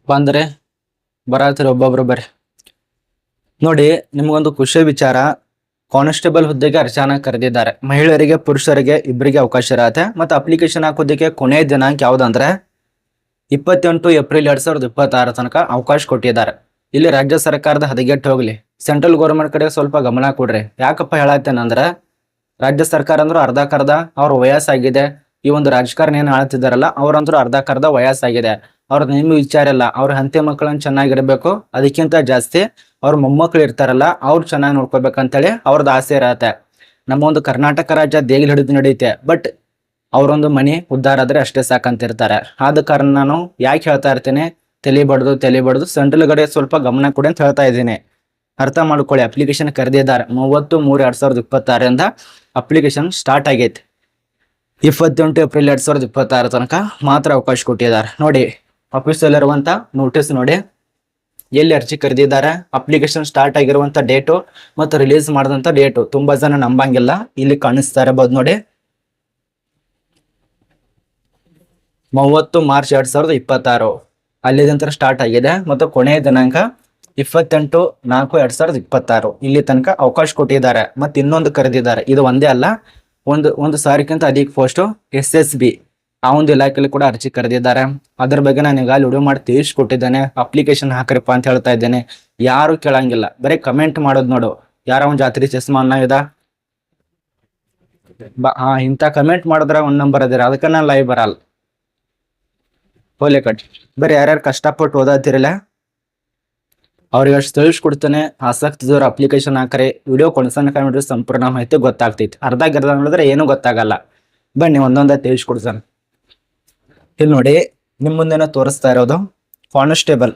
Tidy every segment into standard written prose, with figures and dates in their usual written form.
ಬಂದ್ರೆ ಬರತ್ರಿ ಒಬ್ಬೊಬ್ರು ಬರ್ರಿ. ನೋಡಿ, ನಿಮ್ಗೊಂದು ಖುಷಿ ವಿಚಾರ. ಕಾನ್ಸ್ಟೇಬಲ್ ಹುದ್ದೆಗೆ ಅರ್ಜಿಯನ್ನ ಕರೆದಿದ್ದಾರೆ. ಮಹಿಳೆಯರಿಗೆ ಪುರುಷರಿಗೆ ಇಬ್ಬರಿಗೆ ಅವಕಾಶ ಇರತ್ತೆ. ಮತ್ತೆ ಅಪ್ಲಿಕೇಶನ್ ಹಾಕೋದಕ್ಕೆ ಕೊನೆಯ ದಿನಾಂಕ ಯಾವ್ದಂದ್ರೆ 28 ಏಪ್ರಿಲ್ 2026 ತನಕ ಅವಕಾಶ ಕೊಟ್ಟಿದ್ದಾರೆ. ಇಲ್ಲಿ ರಾಜ್ಯ ಸರ್ಕಾರದ ಹದಗೆಟ್ಟು ಹೋಗ್ಲಿ, ಸೆಂಟ್ರಲ್ ಗೌರ್ಮೆಂಟ್ ಕಡೆ ಸ್ವಲ್ಪ ಗಮನ ಕೊಡ್ರಿ. ಯಾಕಪ್ಪ ಹೇಳತ್ತೇನಂದ್ರ, ರಾಜ್ಯ ಸರ್ಕಾರ ಅಂದ್ರೂ ಅರ್ಧಕರ್ಧ ಅವ್ರ ವಯಸ್ಸಾಗಿದೆ. ಈ ಒಂದು ರಾಜಕಾರಣ ಏನ್ ಆಳ್ತಿದಾರಲ್ಲ ಅವ್ರಂದ್ರೂ ಅರ್ಧಕರ್ಧ ವಯಸ್ಸಾಗಿದೆ. ಅವ್ರದ್ದು ನಿಮ್ ವಿಚಾರ ಇಲ್ಲ, ಅವ್ರ ಹಂತೆ ಮಕ್ಕಳನ್ನ ಚೆನ್ನಾಗಿರ್ಬೇಕು, ಅದಕ್ಕಿಂತ ಜಾಸ್ತಿ ಅವ್ರ ಮೊಮ್ಮಕ್ಳು ಇರ್ತಾರಲ್ಲ ಅವ್ರು ಚೆನ್ನಾಗಿ ನೋಡ್ಕೋಬೇಕಂತೇಳಿ ಅವ್ರದ್ದು ಆಸೆ ಇರತ್ತೆ. ನಮ್ಮ ಒಂದು ಕರ್ನಾಟಕ ರಾಜ್ಯ ದೇಗಿಲ್ ಹಿಡಿದು ನಡೆಯುತ್ತೆ, ಬಟ್ ಅವ್ರೊಂದು ಮನೆ ಉದ್ಧಾರ ಆದ್ರೆ ಅಷ್ಟೇ ಸಾಕಂತಿರ್ತಾರೆ. ಆದ ಕಾರಣ ನಾನು ಯಾಕೆ ಹೇಳ್ತಾ ಇರ್ತೇನೆ, ತಲೆ ಬಡ್ದು ಸೆಂಟ್ರಲ್ ಕಡೆ ಸ್ವಲ್ಪ ಗಮನ ಕೊಡಿ ಅಂತ ಹೇಳ್ತಾ ಇದ್ದೀನಿ. ಅರ್ಥ ಮಾಡ್ಕೊಳ್ಳಿ. ಅಪ್ಲಿಕೇಶನ್ ಕರೆದಿದ್ದಾರೆ 30/3/2026 ಅಪ್ಲಿಕೇಶನ್ ಸ್ಟಾರ್ಟ್ ಆಗೈತಿ. 28 ಏಪ್ರಿಲ್ 2026 ತನಕ ಮಾತ್ರ ಅವಕಾಶ ಕೊಟ್ಟಿದ್ದಾರೆ. ನೋಡಿ, ಆಫೀಸಲ್ಲಿ ಇರುವಂತ ನೋಟಿಸ್ ನೋಡಿ, ಎಲ್ಲಿ ಅರ್ಜಿ ಕರೆದಿದ್ದಾರೆ, ಅಪ್ಲಿಕೇಶನ್ ಸ್ಟಾರ್ಟ್ ಆಗಿರುವಂತ ಡೇಟು ಮತ್ತು ರಿಲೀಸ್ ಮಾಡಿದಂತ ಡೇಟು. ತುಂಬಾ ಜನ ನಂಬಂಗಿಲ್ಲ, ಇಲ್ಲಿ ಕಾಣಿಸ್ತಾ ಇರಬಹುದು ನೋಡಿ. 30 ಮಾರ್ಚ್ 2026 ಅಲ್ಲಿದಂತರ ಸ್ಟಾರ್ಟ್ ಆಗಿದೆ ಮತ್ತು ಕೊನೆಯ ದಿನಾಂಕ 28/4/2026 ಇಲ್ಲಿ ತನಕ ಅವಕಾಶ ಕೊಟ್ಟಿದ್ದಾರೆ. ಮತ್ತೆ ಇನ್ನೊಂದು ಕರೆದಿದ್ದಾರೆ. ಇದು ಒಂದೇ ಅಲ್ಲ, ಒಂದು ಸಾವಿರಕ್ಕಿಂತ ಅಧಿಕ ಪೋಸ್ಟ್ SSB ಆ ಒಂದು ಇಲಾಖೆಯಲ್ಲಿ ಕೂಡ ಅರ್ಜಿ ಕರೆದಿದ್ದಾರೆ. ಅದ್ರ ಬಗ್ಗೆ ನಾನು ಈಗ ವಿಡಿಯೋ ಮಾಡಿ ತಿಳಿಸ್ಕೊಟ್ಟಿದ್ದೇನೆ. ಅಪ್ಲಿಕೇಶನ್ ಹಾಕ್ರಿಪ್ಪ ಅಂತ ಹೇಳ್ತಾ ಇದ್ದೇನೆ. ಯಾರು ಕೇಳಂಗಿಲ್ಲ, ಬರೀ ಕಮೆಂಟ್ ಮಾಡೋದು ನೋಡು. ಯಾರ ಒಂದ್ ಜಾತ್ರೆ ಚಸ್ಮಾ ಅನ್ನ ಇದ ಇಂಥ ಕಮೆಂಟ್ ಮಾಡಿದ್ರೆ ಒಂದ್ ನಂಬರ್ ಅದಿರ, ಅದಕ್ಕೆ ನಾನು ಲೈವ್ ಬರಲ್ಲ. ಹೋಲೆ ಕಟ್ ಬರೀ ಯಾರ್ಯಾರು ಕಷ್ಟಪಟ್ಟು ಓದಾತಿರಲ್ಲ ಅವ್ರಿಗೆ ಅಷ್ಟು ತಿಳಿಸ್ಕೊಡ್ತಾನೆ. ಆಸಕ್ತಿ ಇದ್ದವ್ರು ಅಪ್ಲಿಕೇಶನ್ ಹಾಕ್ರಿ. ವಿಡಿಯೋ ಕೊನೆಸನಕ ನೋಡ್ರಿ, ಸಂಪೂರ್ಣ ಮಾಹಿತಿ ಗೊತ್ತಾಗ್ತೈತಿ. ಅರ್ಧ ನೋಡಿದ್ರೆ ಏನೂ ಗೊತ್ತಾಗಲ್ಲ. ಬನ್ನಿ ಒಂದೊಂದೇ ತಿಳಿಸ್ಕೊಡ್ತಾನೆ. ಇಲ್ಲಿ ನೋಡಿ, ನಿಮ್ ಮುಂದೆನ ತೋರಿಸ್ತಾ ಇರೋದು ಕಾನ್ಸ್ಟೇಬಲ್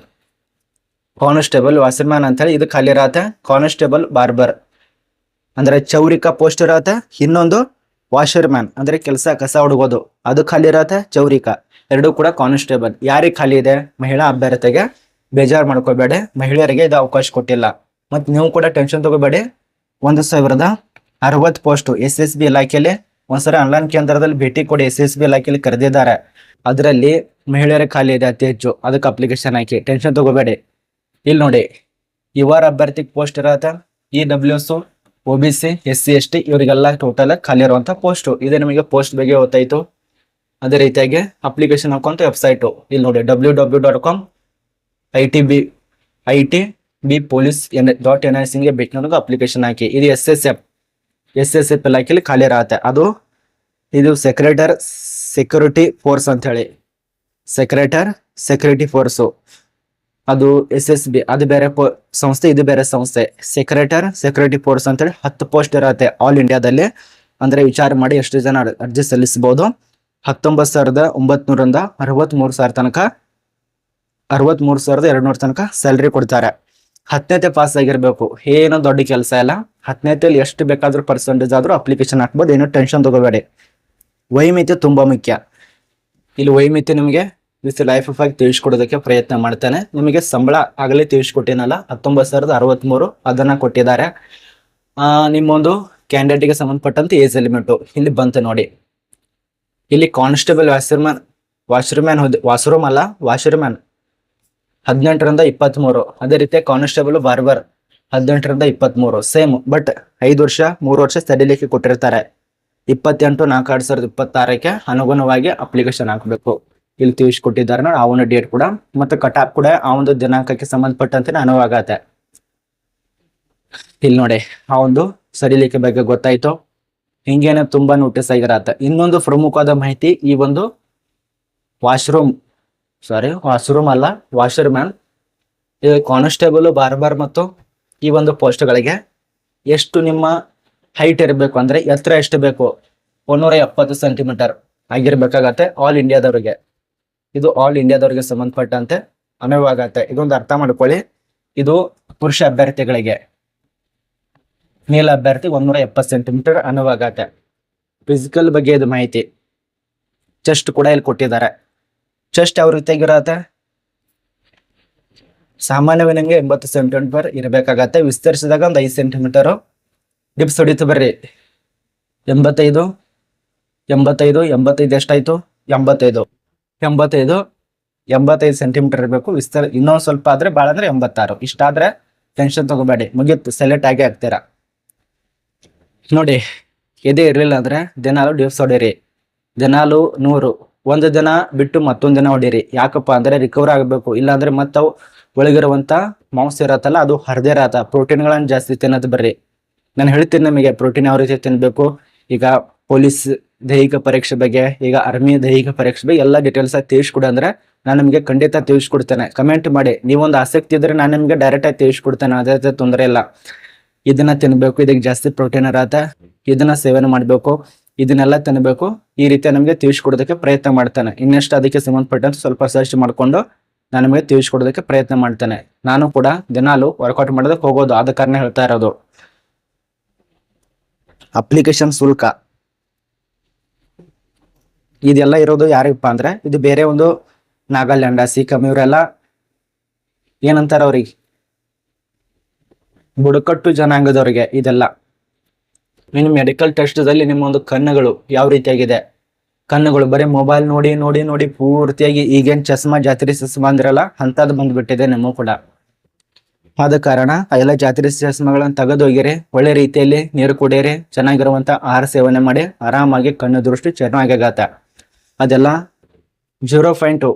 ವಾಸರ್ಮ್ಯಾನ್ ಅಂತ ಹೇಳಿ ಇದು ಖಾಲಿ ಇರತ್ತೆ. ಕಾನ್ಸ್ಟೇಬಲ್ ಬಾರ್ಬರ್ ಅಂದ್ರೆ ಚೌರಿಕ ಪೋಸ್ಟ್ ಇರತ್ತೆ. ಇನ್ನೊಂದು ವಾಷರ್ಮ್ಯಾನ್ ಅಂದ್ರೆ ಕೆಲಸ ಕಸ ಹುಡುಗೋದು, ಅದು ಖಾಲಿ ಇರತ್ತೆ. ಚೌರಿಕ ಎರಡೂ ಕೂಡ ಕಾನ್ಸ್ಟೇಬಲ್. ಯಾರಿಗೆ ಖಾಲಿ ಇದೆ? ಮಹಿಳಾ ಅಭ್ಯರ್ಥಿಗೆ. ಬೇಜಾರು ಮಾಡ್ಕೋಬೇಡಿ, ಮಹಿಳೆಯರಿಗೆ ಇದು ಅವಕಾಶ ಕೊಟ್ಟಿಲ್ಲ. ಮತ್ತೆ ನೀವು ಕೂಡ ಟೆನ್ಷನ್ ತಗೋಬೇಡಿ. 1060 ಪೋಸ್ಟ್ SSB ಇಲಾಖೆಯಲ್ಲಿ. ಒಂದ್ಸರಿ ಆನ್ಲೈನ್ ಕೇಂದ್ರದಲ್ಲಿ ಭೇಟಿ ಕೊಡಿ. SSB ಇಲಾಖೆಯಲ್ಲಿ ಕರೆದಿದ್ದಾರೆ. ಅದರಲ್ಲಿ ಮಹಿಳೆಯರ ಖಾಲಿ ಇದೆ ಅತಿ ಹೆಚ್ಚು, ಅದಕ್ಕೆ ಅಪ್ಲಿಕೇಶನ್ ಹಾಕಿ. ಟೆನ್ಷನ್ ತಗೋಬೇಡಿ. ಇಲ್ಲಿ ನೋಡಿ, ಇವರ ಅಭ್ಯರ್ಥಿಗೆ ಪೋಸ್ಟ್ ಇರತ್ತೆ. EWS, OBC, SC ST ಇವರಿಗೆಲ್ಲ ಟೋಟಲ್ ಖಾಲಿ ಇರುವಂತ ಪೋಸ್ಟ್. ಇದು ನಿಮಗೆ ಪೋಸ್ಟ್ ಬಗ್ಗೆ ಗೊತ್ತಾಯ್ತು. ಅದೇ ರೀತಿಯಾಗಿ ಅಪ್ಲಿಕೇಶನ್ ಹಾಕುವಂತ ವೆಬ್ಸೈಟ್ ಇಲ್ಲಿ ನೋಡಿ, www.com itbpolice.nic ಭೇಟಿ ನೋಡೋದು ಅಪ್ಲಿಕೇಶನ್ ಹಾಕಿ. ಇದು SSF ಇಲಾಖೆಯಲ್ಲಿ ಖಾಲಿ ಇರತ್ತೆ. ಇದು ಸೆಕ್ಯೂರಿಟಿ ಫೋರ್ಸ್ ಅಂತ ಹೇಳಿ, ಸೆಕ್ಯೂರಿಟಿ ಫೋರ್ಸು. ಅದು SSB ಅದು ಬೇರೆ ಸಂಸ್ಥೆ, ಇದು ಬೇರೆ ಸಂಸ್ಥೆ. ಸೆಕ್ಯೂರಿಟಿ ಫೋರ್ಸ್ ಅಂತ ಹೇಳಿ 10 ಪೋಸ್ಟ್ ಇರತ್ತೆ ಆಲ್ ಇಂಡಿಯಾದಲ್ಲಿ. ಅಂದ್ರೆ ವಿಚಾರ ಮಾಡಿ ಎಷ್ಟು ಜನ ಅರ್ಜಿ ಸಲ್ಲಿಸಬಹುದು. 19,900 63,000 ತನಕ, 63,200 ತನಕ ಸ್ಯಾಲರಿ ಕೊಡ್ತಾರೆ. 10ನೇ ಪಾಸ್ ಆಗಿರ್ಬೇಕು, ಏನು ದೊಡ್ಡ ಕೆಲಸ ಇಲ್ಲ. 10ನೇದಲ್ಲಿ ಎಷ್ಟು ಬೇಕಾದ್ರೂ ಪರ್ಸೆಂಟೇಜ್ ಆದ್ರೂ ಅಪ್ಲಿಕೇಶನ್ ಹಾಕ್ಬೋದು. ಏನು ಟೆನ್ಷನ್ ತಗೋಬೇಡಿ. ವೈಮಿತಿ ತುಂಬಾ ಮುಖ್ಯ. ಇಲ್ಲಿ ವೈಮಿತಿ ನಿಮಗೆ ವಿತ್ ಲೈಫ್ ಆಗಿ ತಿಳಿಸ್ಕೊಡೋದಕ್ಕೆ ಪ್ರಯತ್ನ ಮಾಡ್ತಾನೆ. ನಿಮಗೆ ಸಂಬಳ ಆಗಲೇ ತಿಳಿಸ್ಕೊಟ್ಟಿನಲ್ಲ, 19,063 ಅದನ್ನ ಕೊಟ್ಟಿದ್ದಾರೆ. ನಿಮ್ಮೊಂದು ಕ್ಯಾಂಡಿಡೇಟ್ಗೆ ಸಂಬಂಧಪಟ್ಟಂತೆ ಏಜ್ ಲಿಮಿಟ್ ಇಲ್ಲಿ ಬಂತು ನೋಡಿ. ಇಲ್ಲಿ ಕಾನ್ಸ್ಟೇಬಲ್ ವಾಷರ್ಮ್ಯಾನ್ 18ರಿಂದ 23. ಅದೇ ರೀತಿ ಕಾನ್ಸ್ಟೇಬಲ್ ಬಾರ್ಬರ್ 18ರಿಂದ 23 ಸೇಮ್. ಬಟ್ 5 ವರ್ಷ 3 ವರ್ಷ ಸಡಿಲಿಕ್ಕೆ ಕೊಟ್ಟಿರ್ತಾರೆ. 28/4/2026 ಅನುಗುಣವಾಗಿ ಅಪ್ಲಿಕೇಶನ್ ಹಾಕಬೇಕು. ಇಲ್ಲಿ ತಿಳಿಸ್ಕೊಟ್ಟಿದ್ದಾರೆ ನೋಡಿ, ಆ ಒಂದು ಡೇಟ್ ಕೂಡ ಮತ್ತೆ ಕಟಾಪ್ ಕೂಡ ಆ ಒಂದು ದಿನಾಂಕಕ್ಕೆ ಸಂಬಂಧಪಟ್ಟಂತೆ ಅನುವಾಗತ್ತೆ. ಇಲ್ಲಿ ನೋಡಿ, ಆ ಒಂದು ಸಡಿಲಿಕೆ ಬಗ್ಗೆ ಗೊತ್ತಾಯ್ತು. ಹಿಂಗೇನೆ ತುಂಬಾ ನೋಟಿಸ್ ಆಗಿರತ್ತೆ. ಇನ್ನೊಂದು ಪ್ರಮುಖವಾದ ಮಾಹಿತಿ, ಈ ಒಂದು ವಾಷರ್ಮ್ಯಾನ್ ಇದು ಕಾನ್ಸ್ಟೇಬಲ್ ಬಾರ್ಬರ್ ಮತ್ತು ಈ ಒಂದು ಪೋಸ್ಟ್ಗಳಿಗೆ ಎಷ್ಟು ನಿಮ್ಮ ಹೈಟ್ ಇರಬೇಕು ಅಂದ್ರೆ ಎತ್ತರ ಎಷ್ಟು ಬೇಕು? 170 ಸೆಂಟಿಮೀಟರ್ ಆಗಿರ್ಬೇಕಾಗತ್ತೆ ಆಲ್ ಇಂಡಿಯಾದವ್ರಿಗೆ. ಇದು ಆಲ್ ಇಂಡಿಯಾದವ್ರಿಗೆ ಸಂಬಂಧಪಟ್ಟಂತೆ ಅನುವಾಗತ್ತೆ. ಇದೊಂದು ಅರ್ಥ ಮಾಡ್ಕೊಳ್ಳಿ. ಇದು ಪುರುಷ ಅಭ್ಯರ್ಥಿಗಳಿಗೆ, ಮೇಲ್ ಅಭ್ಯರ್ಥಿ 170 ಸೆಂಟಿಮೀಟರ್ ಅನುವಾಗತ್ತೆ. ಫಿಸಿಕಲ್ ಬಗ್ಗೆ ಇದು ಮಾಹಿತಿ. ಚೆಸ್ಟ್ ಕೂಡ ಇಲ್ಲಿ ಕೊಟ್ಟಿದ್ದಾರೆ. ಚೆಸ್ಟ್ ಯಾವ ರೀತಿಯಾಗಿರತ್ತೆ? ಸಾಮಾನ್ಯವಾಗಿ ನಿಮಗೆ 80 ಸೆಂಟಿಮೀಟರ್ ಇರಬೇಕಾಗತ್ತೆ. ವಿಸ್ತರಿಸಿದಾಗ ಒಂದು 5 ಸೆಂಟಿಮೀಟರ್. ಡಿಪ್ಸ್ ಹೊಡಿತು ಬರ್ರಿ. 85 ಎಷ್ಟಾಯ್ತು? 85 85 ಸೆಂಟಿಮೀಟರ್ ಇರಬೇಕು. ವಿಸ್ತಾರ ಇನ್ನೊಂದು ಸ್ವಲ್ಪ ಆದ್ರೆ ಭಾಳ ಅಂದ್ರೆ 86. ಇಷ್ಟಾದ್ರೆ ಟೆನ್ಷನ್ ತಗೋಬೇಡಿ, ಮುಗಿತು, ಸೆಲೆಕ್ಟ್ ಆಗೇ ಆಗ್ತೀರಾ. ನೋಡಿ, ಎದೆ ಇರ್ಲಿಲ್ಲ ಅಂದ್ರೆ ದಿನಾಲು ಡಿಪ್ಸ್ ಹೊಡೀರಿ. ದಿನಾಲು 100, ಒಂದು ದಿನ ಬಿಟ್ಟು ಮತ್ತೊಂದು ದಿನ ಹೊಡೀರಿ. ಯಾಕಪ್ಪ ಅಂದ್ರೆ ರಿಕವರ್ ಆಗಬೇಕು. ಇಲ್ಲಾಂದ್ರೆ ಮತ್ತವು ಒಳಗಿರುವಂತ ಮಾಂಸ ಇರತ್ತಲ್ಲ ಅದು ಹರಿದೇ ಇರತ್ತ. ಪ್ರೋಟೀನ್ಗಳನ್ನ ಜಾಸ್ತಿ ತಿನ್ನೋದು ಬರ್ರಿ. ನಾನು ಹೇಳ್ತೀನಿ ನಿಮಗೆ ಪ್ರೋಟೀನ್ ಯಾವ ರೀತಿ ತಿನ್ಬೇಕು. ಈಗ ಪೊಲೀಸ್ ದೈಹಿಕ ಪರೀಕ್ಷೆ ಬಗ್ಗೆ, ಈಗ ಆರ್ಮಿ ದೈಹಿಕ ಪರೀಕ್ಷೆ ಬಗ್ಗೆ ಎಲ್ಲ ಡೀಟೇಲ್ಸ್ ಆಗಿ ತಿಳಿಸ್ಕೊಡು ಅಂದ್ರೆ ನಾನು ನಿಮಗೆ ಖಂಡಿತ ತಿಳಿಸ್ಕೊಡ್ತೇನೆ. ಕಮೆಂಟ್ ಮಾಡಿ. ನೀವೊಂದು ಆಸಕ್ತಿ ಇದ್ರೆ ನಾನು ನಿಮಗೆ ಡೈರೆಕ್ಟ್ ಆಗಿ ತಿಳಿಸ್ಕೊಡ್ತೇನೆ, ಅದೇ ತೊಂದರೆ ಇಲ್ಲ. ಇದನ್ನ ತಿನ್ಬೇಕು, ಇದಕ್ಕೆ ಜಾಸ್ತಿ ಪ್ರೋಟೀನ್ ಇರತ್ತೆ, ಇದನ್ನ ಸೇವನೆ ಮಾಡ್ಬೇಕು, ಇದನ್ನೆಲ್ಲ ತಿನ್ಬೇಕು, ಈ ರೀತಿ ನಮಗೆ ತಿಳಿಸ್ಕೊಡೋದಕ್ಕೆ ಪ್ರಯತ್ನ ಮಾಡ್ತೇನೆ. ಇನ್ನೆಷ್ಟು ಅದಕ್ಕೆ ಸಂಬಂಧಪಟ್ಟಂತ ಸ್ವಲ್ಪ ಸರ್ಚ್ ಮಾಡ್ಕೊಂಡು ನಾನು ನಿಮಗೆ ತಿಳಿಸ್ಕೊಡೋದಕ್ಕೆ ಪ್ರಯತ್ನ ಮಾಡ್ತೇನೆ. ನಾನು ಕೂಡ ದಿನಾಲು ವರ್ಕೌಟ್ ಮಾಡೋದಕ್ಕೆ ಹೋಗೋದು, ಆದ ಕಾರಣ ಹೇಳ್ತಾ ಇರೋದು. ಅಪ್ಲಿಕೇಶನ್ ಶುಲ್ಕ ಇದೆಲ್ಲ ಇರೋದು ಯಾರಿಗಪ್ಪ ಅಂದ್ರೆ ಇದು ಬೇರೆ ಒಂದು ನಾಗಾಲ್ಯಾಂಡ್, ಸಿಕ್ಕಮ್ ಇವರೆಲ್ಲ ಏನಂತಾರ ಅವ್ರಿಗೆ ಬುಡಕಟ್ಟು ಜನಾಂಗದವ್ರಿಗೆ ಇದೆಲ್ಲ. ಇನ್ನು ಮೆಡಿಕಲ್ ಟೆಸ್ಟ್ದಲ್ಲಿ ನಿಮ್ಮ ಒಂದು ಕಣ್ಣುಗಳು ಯಾವ ರೀತಿಯಾಗಿದೆ, ಕಣ್ಣುಗಳು ಬರೀ ಮೊಬೈಲ್ ನೋಡಿ ನೋಡಿ ನೋಡಿ ಪೂರ್ತಿಯಾಗಿ ಈಗೇನ್ ಚಸ್ಮಾ ಜಾತ್ರೆ ಚಸ್ಮಾ ಅಂದಿರಲ್ಲ ಅಂತದ್ ಬಂದ್ಬಿಟ್ಟಿದೆ ನಿಮಗೂ ಕೂಡ. ಆದ ಕಾರಣ ಎಲ್ಲ ಜಾತ್ರೆ ಚಸ್ಮಾಗಳನ್ನ ತೆಗೆದೋಗಿರಿ, ಒಳ್ಳೆ ರೀತಿಯಲ್ಲಿ ನೀರು ಕುಡಿಯಿರಿ, ಚೆನ್ನಾಗಿರುವಂತ ಆಹಾರ ಸೇವನೆ ಮಾಡಿ, ಆರಾಮಾಗಿ ಕಣ್ಣು ದೃಷ್ಟಿ ಚೆನ್ನಾಗಾಗತ್ತೆ. ಅದೆಲ್ಲ 0.2.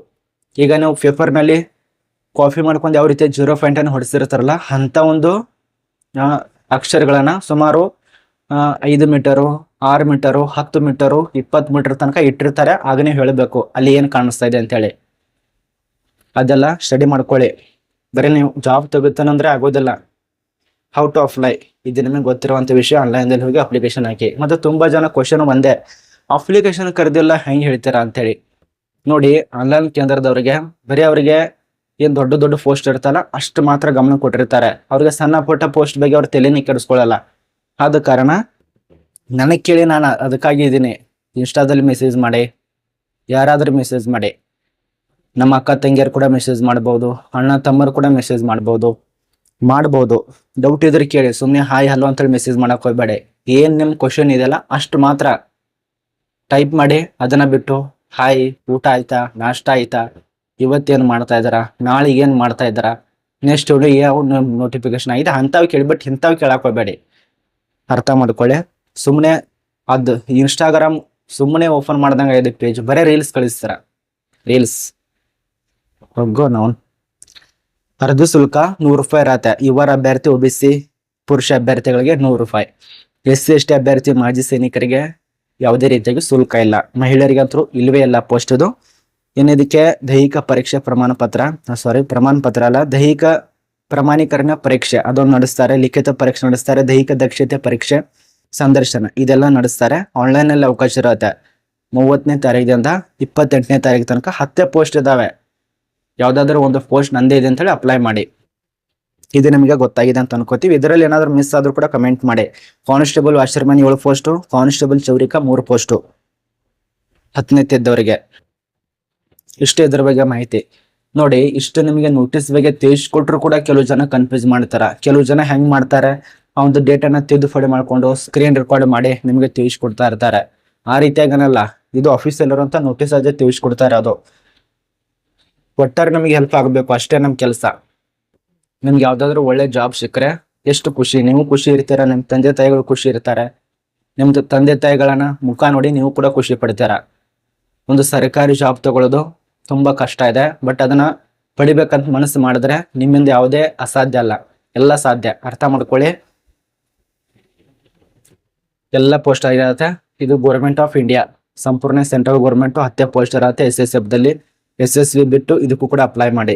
ಈಗ ನೀವು ಪೇಪರ್ನಲ್ಲಿ ಕಾಫಿ ಮಾಡ್ಕೊಂಡು ಯಾವ ರೀತಿ 0.ಅನ್ನು ಹೊಡಿಸಿರ್ತಾರಲ್ಲ ಅಂತ ಒಂದು ಅಕ್ಷರಗಳನ್ನ ಸುಮಾರು 5 ಮೀಟರು, 6 ಮೀಟರು, 10 ಮೀಟರು, 20 ಮೀಟರ್ ತನಕ ಇಟ್ಟಿರ್ತಾರೆ. ಆಗ ನೀವು ಹೇಳಬೇಕು ಅಲ್ಲಿ ಏನ್ ಕಾಣಿಸ್ತಾ ಇದೆ ಅಂತೇಳಿ. ಅದೆಲ್ಲ ಸ್ಟಡಿ ಮಾಡ್ಕೊಳ್ಳಿ. ಬರೀ ನೀವು ಜಾಬ್ ತೆಗುತ್ತಾನಂದ್ರೆ ಆಗೋದಿಲ್ಲ. ಹೌ ಟು ಅಪ್ಲೈ ಇದು ನಿಮಗೆ ಗೊತ್ತಿರುವಂತ ವಿಷಯ. ಆನ್ಲೈನ್ದಲ್ಲಿ ಹೋಗಿ ಅಪ್ಲಿಕೇಶನ್ ಹಾಕಿ. ಮತ್ತೆ ತುಂಬಾ ಜನ ಕ್ವಶನ್ ಒಂದೇ, ಅಪ್ಲಿಕೇಶನ್ ಕರೆದಿಲ್ಲ ಹೆಂಗೆ ಹೇಳ್ತೀರಾ ಅಂತೇಳಿ. ನೋಡಿ, ಆನ್ಲೈನ್ ಕೇಂದ್ರದವ್ರಿಗೆ ಬರೀ ಅವರಿಗೆ ಏನ್ ದೊಡ್ಡ ದೊಡ್ಡ ಪೋಸ್ಟ್ ಇರ್ತಲ್ಲ ಅಷ್ಟು ಮಾತ್ರ ಗಮನ ಕೊಟ್ಟಿರ್ತಾರೆ. ಅವ್ರಿಗೆ ಸಣ್ಣ ಪುಟ್ಟ ಪೋಸ್ಟ್ ಬಗ್ಗೆ ಅವ್ರ ತಲೆನೇ ಕೆಡಿಸ್ಕೊಳ್ಳಲ್ಲ. ಆದ ಕಾರಣ ನನಗೆ ಕೇಳಿ ನಾನು ಅದಕ್ಕಾಗಿ ಇದ್ದೀನಿ. ಇನ್ಸ್ಟಾದಲ್ಲಿ ಮೆಸೇಜ್ ಮಾಡಿ, ಯಾರಾದ್ರೂ ಮೆಸೇಜ್ ಮಾಡಿ. ನಮ್ಮ ಅಕ್ಕ ತಂಗಿಯರು ಕೂಡ ಮೆಸೇಜ್ ಮಾಡ್ಬೋದು, ಅಣ್ಣ ತಮ್ಮರು ಕೂಡ ಮೆಸೇಜ್ ಮಾಡ್ಬೋದು. ಡೌಟ್ ಇದ್ರೆ ಕೇಳಿ, ಸುಮ್ಮನೆ ಹಾಯ್ ಹಲೋ ಅಂತೇಳಿ ಮೆಸೇಜ್ ಮಾಡಕ್ ಹೋಗ್ಬೇಡಿ. ಏನ್ ನಿಮ್ ಕ್ವಶನ್ ಇದೆಯಲ್ಲ ಅಷ್ಟು ಮಾತ್ರ ಟೈಪ್ ಮಾಡಿ. ಅದನ್ನ ಬಿಟ್ಟು ಹಾಯ್, ಊಟ ಆಯ್ತಾ, ನಾಷ್ಟ ಆಯ್ತಾ, ಇವತ್ತೇನು ಮಾಡ್ತಾ ಇದ್ದಾರಾ, ನಾಳೆಗೆ ಏನ್ ಮಾಡ್ತಾ ಇದ್ದಾರಾ, ನೆಕ್ಸ್ಟ್ ಯಾವ ನೋಟಿಫಿಕೇಶನ್ ಆಗಿದೆ ಅಂತಾವ್ ಕೇಳಿಬಿಟ್ಟು ಇಂಥವ್ ಕೇಳಕ್ ಹೋಗ್ಬೇಡಿ. ಅರ್ಥ ಮಾಡ್ಕೊಳ್ಳಿ. ಸುಮ್ಮನೆ ಅದು ಇನ್ಸ್ಟಾಗ್ರಾಮ್ ಸುಮ್ಮನೆ ಓಪನ್ ಮಾಡ್ದಂಗ ಇದೆ ಪೇಜ್, ಬರೀ ರೀಲ್ಸ್ ಕಳಿಸ್ತಾರ. ರೀಲ್ಸ್ ಹೋಗೋ ನಾವು. ಅರ್ಧ ಶುಲ್ಕ 100 ರೂಪಾಯಿ ಇರತ್ತೆ. ಇವರ ಅಭ್ಯರ್ಥಿ OBC ಪುರುಷ ಅಭ್ಯರ್ಥಿಗಳಿಗೆ 100 ರೂಪಾಯಿ. SC ST ಅಭ್ಯರ್ಥಿ ಮಾಜಿ ಸೈನಿಕರಿಗೆ ಯಾವುದೇ ರೀತಿಯಾಗಿ ಶುಲ್ಕ ಇಲ್ಲ. ಮಹಿಳೆಯರಿಗಂತೂ ಇಲ್ವೇ ಇಲ್ಲ ಪೋಸ್ಟ್ ಇದು. ಇದಕ್ಕೆ ದೈಹಿಕ ಪರೀಕ್ಷೆ ಪ್ರಮಾಣ ಪತ್ರ ಅಲ್ಲ, ದೈಹಿಕ ಪ್ರಮಾಣೀಕರಣ ಪರೀಕ್ಷೆ ಅದೊಂದು ನಡೆಸ್ತಾರೆ. ಲಿಖಿತ ಪರೀಕ್ಷೆ ನಡೆಸ್ತಾರೆ. ದೈಹಿಕ ದಕ್ಷತೆ ಪರೀಕ್ಷೆ, ಸಂದರ್ಶನ ಇದೆಲ್ಲ ನಡೆಸ್ತಾರೆ. ಆನ್ಲೈನ್ ಅಲ್ಲಿ ಅವಕಾಶ ಇರುತ್ತೆ. 30ನೇ ತಾರೀಕಿಂದ 28ನೇ ತಾರೀಕು ತನಕ 10 ಪೋಸ್ಟ್ ಇದಾವೆ. ಯಾವ್ದಾದ್ರು ಒಂದು ಪೋಸ್ಟ್ ನಂದೇ ಇದೆ ಅಂತೇಳಿ ಅಪ್ಲೈ ಮಾಡಿ. ಇದು ನಿಮಗೆ ಗೊತ್ತಾಗಿದೆ ಅಂತ ಅನ್ಕೋತೀವಿ. ಇದರಲ್ಲಿ ಏನಾದ್ರು ಮಿಸ್ ಆದ್ರೂ ಕೂಡ ಕಮೆಂಟ್ ಮಾಡಿ. ಕಾನ್ಸ್ಟೇಬಲ್ ವಾಷರ್ಮನ್ 7 ಪೋಸ್ಟು, ಕಾನ್ಸ್ಟೇಬಲ್ ಚೌರಿಕ 3 ಪೋಸ್ಟು 10ನೇ ತೆದ್ದವರಿಗೆ. ಇಷ್ಟು ಇದ್ರ ಬಗ್ಗೆ ಮಾಹಿತಿ. ನೋಡಿ, ಇಷ್ಟು ನಿಮಗೆ ನೋಟಿಸ್ ಬಗ್ಗೆ ತಿಳಿಸ್ಕೊಟ್ರು ಕೂಡ ಕೆಲವು ಜನ ಕನ್ಫ್ಯೂಸ್ ಮಾಡ್ತಾರ. ಕೆಲವು ಜನ ಹೆಂಗ್ ಮಾಡ್ತಾರೆ, ಆ ಒಂದು ಡೇಟನ್ನ ತಿದ್ದುಪಡಿ ಮಾಡ್ಕೊಂಡು ಸ್ಕ್ರೀನ್ ರೆಕಾರ್ಡ್ ಮಾಡಿ ನಿಮಗೆ ತಿಳಿಸ್ಕೊಡ್ತಾ ಇರ್ತಾರೆ. ಆ ರೀತಿಯಾಗನಲ್ಲ, ಇದು ಆಫೀಸಲ್ಲಿ ಇರುವಂತ ನೋಟಿಸ್ ಅದೇ ತಿಳಿಸ್ಕೊಡ್ತಾ ಇರೋದು. ಒಟ್ಟಾರೆ ನಮಗೆ ಹೆಲ್ಪ್ ಆಗಬೇಕು ಅಷ್ಟೇ ನಮ್ಮ ಕೆಲಸ. ನಿಮ್ಗೆ ಯಾವ್ದಾದ್ರು ಒಳ್ಳೆ ಜಾಬ್ ಸಿಕ್ಕರೆ ಎಷ್ಟು ಖುಷಿ, ನೀವು ಖುಷಿ ಇರ್ತೀರ, ನಿಮ್ ತಂದೆ ತಾಯಿಗಳು ಖುಷಿ ಇರ್ತಾರೆ. ನಿಮ್ದು ತಂದೆ ತಾಯಿಗಳನ್ನ ಮುಖ ನೋಡಿ ನೀವು ಕೂಡ ಖುಷಿ ಪಡ್ತೀರ. ಒಂದು ಸರ್ಕಾರಿ ಜಾಬ್ ತಗೊಳ್ಳೋದು ತುಂಬಾ ಕಷ್ಟ ಇದೆ. ಬಟ್ ಅದನ್ನ ಪಡಿಬೇಕಂತ ಮನಸ್ಸು ಮಾಡಿದ್ರೆ ನಿಮ್ಮಿಂದ ಯಾವುದೇ ಅಸಾಧ್ಯ ಅಲ್ಲ, ಎಲ್ಲ ಸಾಧ್ಯ. ಅರ್ಥ ಮಾಡ್ಕೊಳ್ಳಿ. ಎಲ್ಲ ಪೋಸ್ಟ್ ಆಗಿರತ್ತೆ. ಇದು ಗೌರ್ಮೆಂಟ್ ಆಫ್ ಇಂಡಿಯಾ, ಸಂಪೂರ್ಣ ಸೆಂಟ್ರಲ್ ಗೌರ್ಮೆಂಟ್ 10 ಪೋಸ್ಟ್ ಇರತ್ತೆ. SSF ದಲ್ಲಿ SSV ಬಿಟ್ಟು ಇದಕ್ಕೂ ಕೂಡ ಅಪ್ಲೈ ಮಾಡಿ.